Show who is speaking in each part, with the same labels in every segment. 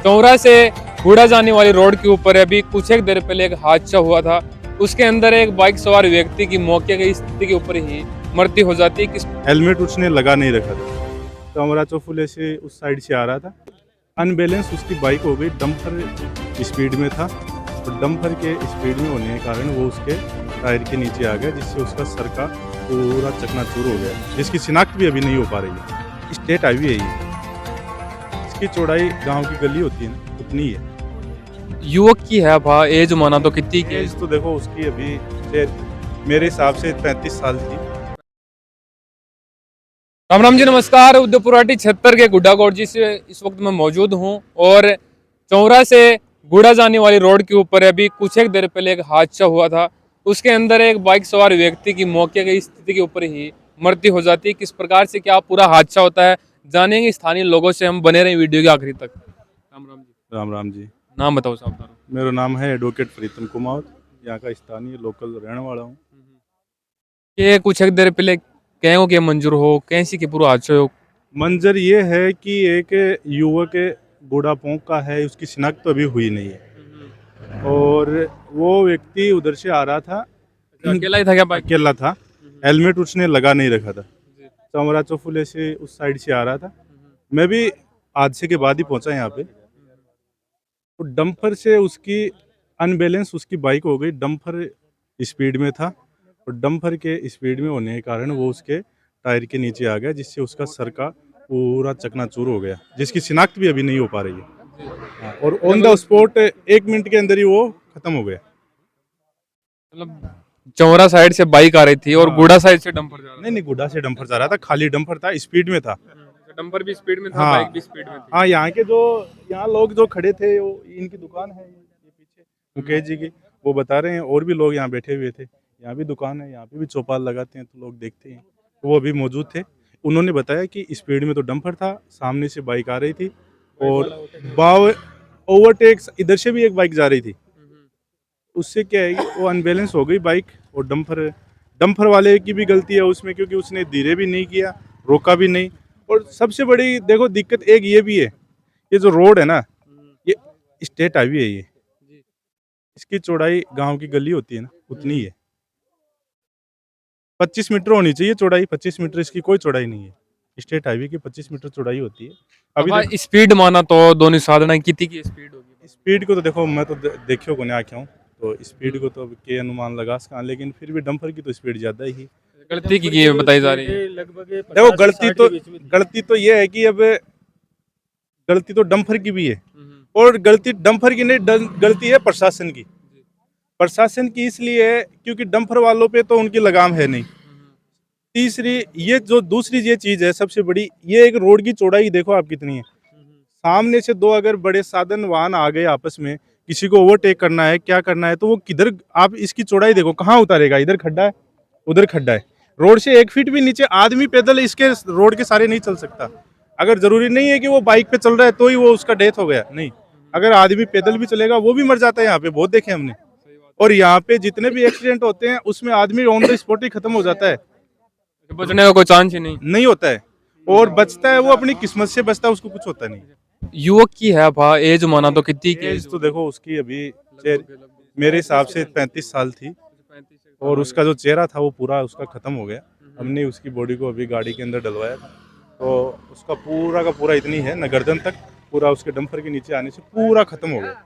Speaker 1: चौरा से गुड़ा जाने वाली रोड के ऊपर अभी कुछ एक देर पहले एक हादसा हुआ था। उसके अंदर एक बाइक सवार व्यक्ति की मौके की स्थिति के ऊपर ही मृत्यु हो जाती है। किस
Speaker 2: हेलमेट उसने लगा नहीं रखा था। कमरा चौफुले से उस साइड से आ रहा था, अनबैलेंस उसकी बाइक हो गई। डंपर स्पीड में था और डंपर के स्पीड में होने के कारण वो उसके टायर के नीचे आ गया, जिससे उसका सर का पूरा चकनाचूर हो गया, जिसकी शिनाख्त भी अभी नहीं हो पा रही है। स्टेट हाईवे है ये, इसकी चौड़ाई गांव की गली होती है ना, उतनी ही है।
Speaker 1: युवक की है भा एज माना तो कितनी की
Speaker 2: एज तो देखो उसकी अभी मेरे हिसाब से 35 साल थी।
Speaker 1: राम राम जी, नमस्कार। उदयपुराटी 76 के गुड्डाकोट जी से इस वक्त मैं मौजूद हूं और चौरा से गुड़ा जाने वाली रोड के ऊपर अभी कुछ एक देर पहले एक हादसा हुआ था। उसके अंदर एक बाइक सवार व्यक्ति की मौके की स्थिति के ऊपर ही मृत्यु हो जाती है। किस प्रकार से क्या पूरा हादसा होता है जानेंगे स्थानीय लोगों से। हम बने रहे वीडियो के आखिरी तक। राम राम जी।
Speaker 2: राम राम जी।
Speaker 1: नाम बताओ साहब।
Speaker 2: मेरा नाम है एडवोकेट प्रीतम कुमार, यहाँ का स्थानीय लोकल रहने वाला हूँ।
Speaker 1: ये कुछ एक देर पहले कहो के मंजूर हो कैसी के पूरा हादसा हो।
Speaker 2: मंजर ये है कि एक युवक बूढ़ा पोंक का है, उसकी शिनाख्त तो अभी हुई नहीं है और वो व्यक्ति उधर से आ रहा था।
Speaker 1: अकेला ही था क्या बाइक?
Speaker 2: अकेला था, हेलमेट उसने लगा नहीं रखा था। चमरा चौफुले से उस साइड से आ रहा था। मैं भी हादसे के बाद ही पहुंचा यहाँ पे, तो डंपर से उसकी अनबैलेंस उसकी बाइक हो गई। डंपर स्पीड में था और डंपर के स्पीड में होने के कारण वो उसके टायर के नीचे आ गया, जिससे उसका सर का पूरा चकनाचूर हो गया, जिसकी शिनाख्त भी अभी नहीं हो पा रही है। हाँ, और ऑन द स्पॉट 1 मिनट के अंदर ही वो खत्म हो गया।
Speaker 1: मतलब चौरा साइड से बाइक आ रही थी और
Speaker 2: हाँ।
Speaker 1: गुड़ा साइड से डंपर जा रहा
Speaker 2: नहीं नहीं, गुड्डा से डंपर जा रहा था, खाली डंपर था, स्पीड में था।
Speaker 1: था। डंपर भी स्पीड में था,
Speaker 2: हाँ।
Speaker 1: बाइक भी स्पीड में थी।
Speaker 2: हाँ, यहाँ लोग जो खड़े थे, वो इनकी दुकान है ये पीछे मुकेश जी की, वो बता रहे हैं। और भी लोग यहाँ बैठे हुए थे, यहाँ भी दुकान है, यहाँ पे भी चौपाल लगाते हैं तो लोग देखते हैं, तो वो अभी मौजूद थे। उन्होंने बताया कि स्पीड में तो डंपर था, सामने से बाइक आ रही थी और बाव ओवरटेक इधर से भी एक बाइक जा रही थी। उससे क्या है कि वो अनबैलेंस हो गई बाइक, और डंपर वाले की भी गलती है उसमें, क्योंकि उसने धीरे भी नहीं किया, रोका भी नहीं। और सबसे बड़ी देखो दिक्कत एक ये भी है, ये जो रोड है ना, ये स्टेट हाईवे है ये, इसकी चौड़ाई गांव की गली होती है ना, उतनी ही है। 25 मीटर होनी चाहिए चौड़ाई, 25 मीटर इसकी कोई चौड़ाई नहीं है। स्टेट हाईवे की 25 मीटर चौड़ाई होती है। अभी
Speaker 1: अब स्पीड माना तो दोनों साधना कितनी की स्पीड होगी?
Speaker 2: स्पीड को तो देखो, मैं तो देखियो को नहीं आख्या हूँ, तो स्पीड को तो के अनुमान लगा सका, लेकिन फिर भी डंपर की तो स्पीड ज्यादा ही है।
Speaker 1: गलती की बताई जा रही है।
Speaker 3: लगभग
Speaker 2: देखो गलती तो ये है कि अब गलती तो डंपर की भी है, और गलती डंपर की नहीं, गलती है प्रशासन की। प्रशासन की इसलिए है क्योंकि डंपर वालों पे तो उनकी लगाम है नहीं। तीसरी ये जो दूसरी ये चीज है सबसे बड़ी, ये एक रोड की चौड़ाई देखो आप कितनी है। सामने से दो अगर बड़े साधन वाहन आ गए आपस में, किसी को ओवरटेक करना है, क्या करना है, तो वो किधर, आप इसकी चौड़ाई देखो कहाँ उतारेगा। इधर खड्डा है, उधर खड्डा है, रोड से 1 फीट भी नीचे आदमी पैदल इसके रोड के सारे नहीं चल सकता। अगर जरूरी नहीं है कि वो बाइक पे चल रहा है तो ही वो उसका डेथ हो गया, नहीं, अगर आदमी पैदल भी चलेगा वो भी मर जाता है। यहाँ पे बहुत देखे हमने, और यहाँ पे जितने भी एक्सीडेंट होते हैं उसमें आदमी ऑन द स्पॉट ही खत्म हो जाता है,
Speaker 1: बचने का कोई चांस ही नहीं
Speaker 2: होता है। और बचता है वो अपनी किस्मत से बचता है, उसको कुछ होता नहीं।
Speaker 1: युवक की है भा एज माना तो कितनी की
Speaker 2: एज तो देखो उसकी अभी मेरे हिसाब से 35 साल थी, और उसका जो चेहरा था वो पूरा उसका खत्म हो गया। हमने उसकी बॉडी को अभी गाड़ी के अंदर डलवाया था, तो उसका पूरा का पूरा इतनी है न, गर्दन तक पूरा उसके डंपर के नीचे आने से पूरा खत्म हो गया।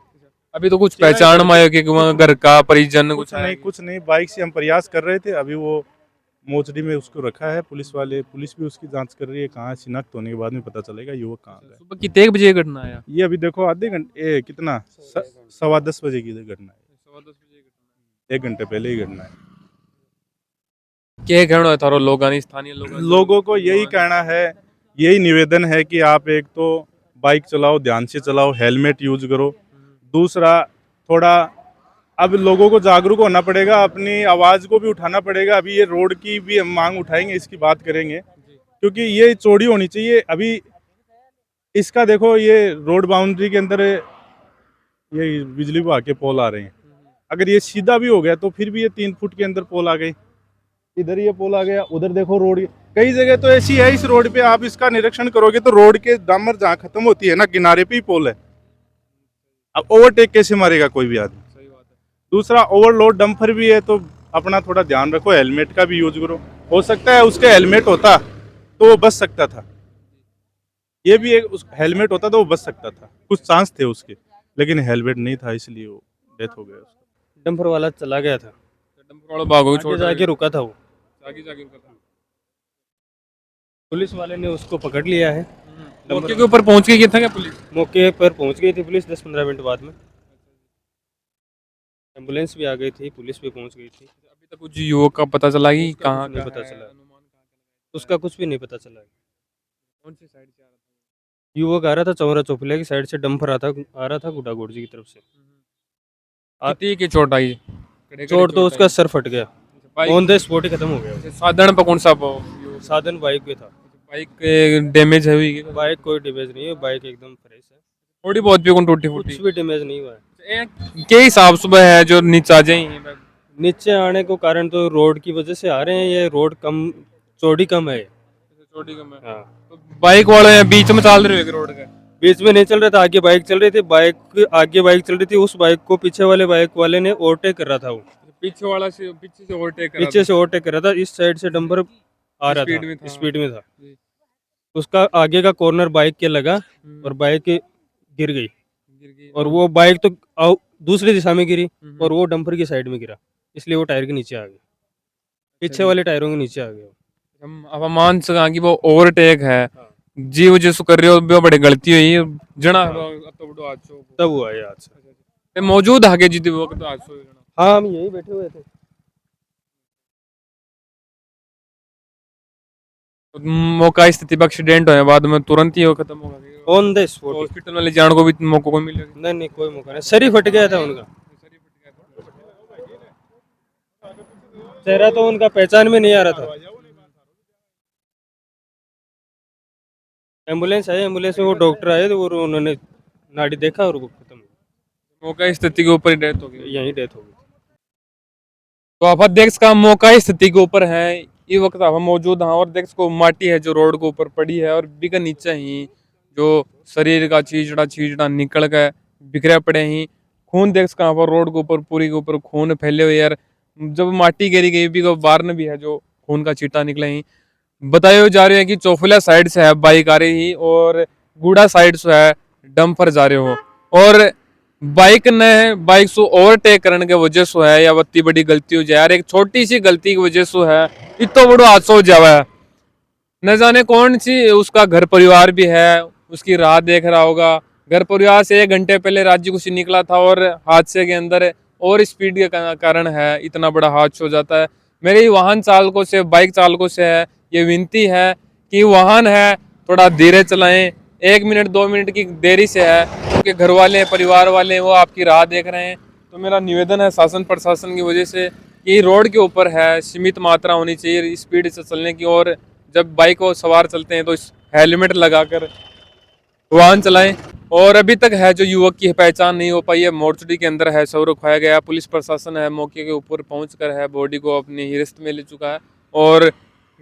Speaker 1: अभी तो कुछ पहचान में आया कि घर का परिजन
Speaker 2: कुछ नहीं, बाइक से हम प्रयास कर रहे थे। अभी वो मोचड़ी में उसको रखा है, पुलिस भी उसकी जांच कर रही है, कहाँ शिनाख्त होने के बाद में पता चलेगा युवक कहाँ गया।
Speaker 1: सुबह कितने एक बजे घटना आया?
Speaker 2: ये अभी देखो आधे घंटे कितना 10:15 बजे की घटना है, 1 घंटे पहले ही घटना है।
Speaker 1: क्या कहना है थारो स्थानीय
Speaker 2: लोगों को यही कहना है, यही निवेदन है कि आप एक तो बाइक चलाओ, ध्यान से चलाओ, हेलमेट यूज करो। दूसरा, थोड़ा अब लोगों को जागरूक होना पड़ेगा, अपनी आवाज़ को भी उठाना पड़ेगा। अभी ये रोड की भी हम मांग उठाएंगे, इसकी बात करेंगे, क्योंकि ये चौड़ी होनी चाहिए। अभी इसका देखो, ये रोड बाउंड्री के अंदर ये बिजली विभाग के पोल आ रहे हैं, अगर ये सीधा भी हो गया तो फिर भी ये 3 फुट के अंदर पोल आ गए। इधर ये पोल आ गया, उधर देखो रोड, कई जगह तो ऐसी है इस रोड पे, आप इसका निरीक्षण करोगे तो रोड के डामर जहाँ खत्म होती है ना, किनारे पे ही पोल है। अब ओवरटेक कैसे मारेगा कोई भी आदमी।
Speaker 1: सही बात है।
Speaker 2: दूसरा ओवरलोड डंपर भी है, तो अपना थोड़ा ध्यान रखो, हेलमेट का भी यूज करो। हो सकता है उसके हेलमेट होता तो वो बच सकता था, ये भी एक उस हेलमेट होता तो वो बच सकता था, कुछ चांस थे उसके, लेकिन हेलमेट नहीं था इसलिए वो डेथ हो गया उसका।
Speaker 3: डंपर वाला चला गया था,
Speaker 1: डंपर वाला भागो
Speaker 3: आगे
Speaker 1: छोड़
Speaker 3: जाके रुका था वो।
Speaker 1: जाके जाके रुका था।
Speaker 3: पुलिस वाले ने उसको पकड़ लिया है।
Speaker 1: मौके के ऊपर पहुंच गई था क्या पुलिस?
Speaker 3: मौके पर पहुंच गई थी पुलिस 10-15 मिनट बाद में। एम्बुलेंस भी आ गई थी, पुलिस भी पहुंच गई थी।
Speaker 1: अभी तक कुछ युवक का पता चला कि
Speaker 3: उसका
Speaker 1: कहाँ
Speaker 3: कुछ नहीं
Speaker 1: का
Speaker 3: पता
Speaker 1: है,
Speaker 3: चला।
Speaker 1: अनुमान कहाँ का
Speaker 3: उसका कुछ भी नहीं पता चला।
Speaker 1: कौन सी साइड से आ रहा था?
Speaker 3: युवक आ रहा था चौरा चौफिला की साइड से, डंपर आ रहा था गुडागोड़जी की तरफ से।
Speaker 1: कितनी की चोट आई?
Speaker 3: चोट तो उसका सर फट गया,
Speaker 1: बाइक
Speaker 3: ऑन द स्पॉट ही खत्म हो गया।
Speaker 1: साधारण पर कौन सा
Speaker 3: साधन बाइक पे था।
Speaker 1: बाइक डैमेज है हुई क्या?
Speaker 3: बाइक कोई डैमेज नहीं है, बाइक एकदम फ्रेश है,
Speaker 1: थोड़ी बहुत भी कौन टूटी
Speaker 3: कुछ
Speaker 1: फूटी?
Speaker 3: भी डैमेज नहीं हुआ है।
Speaker 1: के हिसाब सुबह है जो नीचे आ जाए?
Speaker 3: नीचे आने को कारण तो रोड की वजह से आ रहे हैं, ये रोड कम चौड़ी कम है।
Speaker 1: छोटी कम है।
Speaker 3: हाँ,
Speaker 1: तो बाइक वाले हैं बीच में चल रहे हो रोड के?
Speaker 3: बीच में नहीं चल रहा था, आगे बाइक चल रही थी, आगे बाइक चल रही थी, उस बाइक को पीछे वाले बाइक वाले ने ओवरटेक कर रहा था। वो
Speaker 1: पीछे वाला से पीछे से ओवरटेक करा
Speaker 3: पीछे से ओवरटेक कर रहा था, इस साइड से डंपर आ रहा
Speaker 1: स्पीड में
Speaker 3: था,
Speaker 1: था।
Speaker 3: स्पीड में था।
Speaker 1: जी।
Speaker 3: उसका आगे का कॉर्नर बाइक के लगा और बाइक गिर गई,
Speaker 1: गिर गई।
Speaker 3: और वो बाइक तो दूसरी दिशा में गिरी और वो
Speaker 1: हम्म।
Speaker 3: डंपर की साइड में गिरा, इसलिए वो टायर के नीचे आ गया, पीछे वाले टायरों के नीचे आ गया।
Speaker 1: हम अब मान सका कि वो ओवरटेक है
Speaker 3: हाँ।
Speaker 1: जी वजह से कर रहे हो वो बड़ी गलती हुई जना तो बड़ो हादसो
Speaker 3: तब हुआ ये हादसा।
Speaker 1: ते मौजूद आगे जी वो तो हादसो हुई जना।
Speaker 3: हाँ, हम यही बैठे हुए थे।
Speaker 1: तो मौका स्थिति पर एक्सीडेंट होने बाद में तुरंत ही वो खत्म हो गया।
Speaker 3: On the spot.
Speaker 1: हॉस्पिटल वाले जान को भी मौका को मिल गया।
Speaker 3: नहीं, कोई मौका नहीं, सर ही फट गया था उनका। चेहरा तो उनका पहचान में नहीं आ रहा था। एम्बुलेंस आई, एम्बुलेंस में वो डॉक्टर आए तो उन्होंने नाड़ी देखा और वो खत्म,
Speaker 1: मौका स्थिति के ऊपर ही डेथ हो गई।
Speaker 3: यहीं डेथ हो गई।
Speaker 1: तो आप देख का मौका स्थिति के ऊपर है ये वक्त आप मौजूद हैं और देख को माटी है जो रोड के ऊपर पड़ी है और बिका नीचे ही जो शरीर का चीजड़ा निकल गए बिखरे पड़े ही खून देख का पर रोड के ऊपर पूरी के ऊपर खून फैले हुए यार जब माटी गिरी गई भी बार भी है जो खून का छींटा निकले ही बताए जा रहे हैं कि चौफिला साइड से है बाइक आ रही और गूड़ा साइड से है डंपर जा रहे हो और बाइक से ओवरटेक करने के वजह से है या इतनी बड़ी गलती हो जाए यार एक छोटी सी गलती की वजह से है इतना बड़ा हादसा हो जावा है न जाने कौन सी उसका घर परिवार भी है उसकी राह देख रहा होगा घर परिवार से 1 घंटे पहले राज्य कुछ निकला था और हादसे के अंदर और स्पीड के कारण है इतना बड़ा हादसा हो जाता है मेरे वाहन चालकों से बाइक चालकों से है ये विनती है कि वाहन है थोड़ा धीरे चलाएं 1 मिनट 2 मिनट की देरी से है क्योंकि घर वाले परिवार वाले वो आपकी राह देख रहे हैं तो मेरा निवेदन है शासन प्रशासन की वजह से कि रोड के ऊपर है सीमित मात्रा होनी चाहिए स्पीड से चलने की और जब बाइक को सवार चलते हैं तो हेलमेट लगाकर वाहन चलाएं और अभी तक है जो युवक की पहचान नहीं हो पाई है मोर्चरी के अंदर है शव रखाया गया पुलिस प्रशासन है मौके के ऊपर पहुंचकर है बॉडी को अपनी हिरासत में ले चुका है और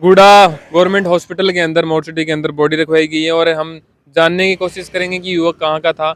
Speaker 1: गुड़ा गवर्नमेंट हॉस्पिटल के अंदर मोर्चरी के अंदर बॉडी रखवाई गई है और हम जानने की कोशिश करेंगे कि युवक कहाँ का था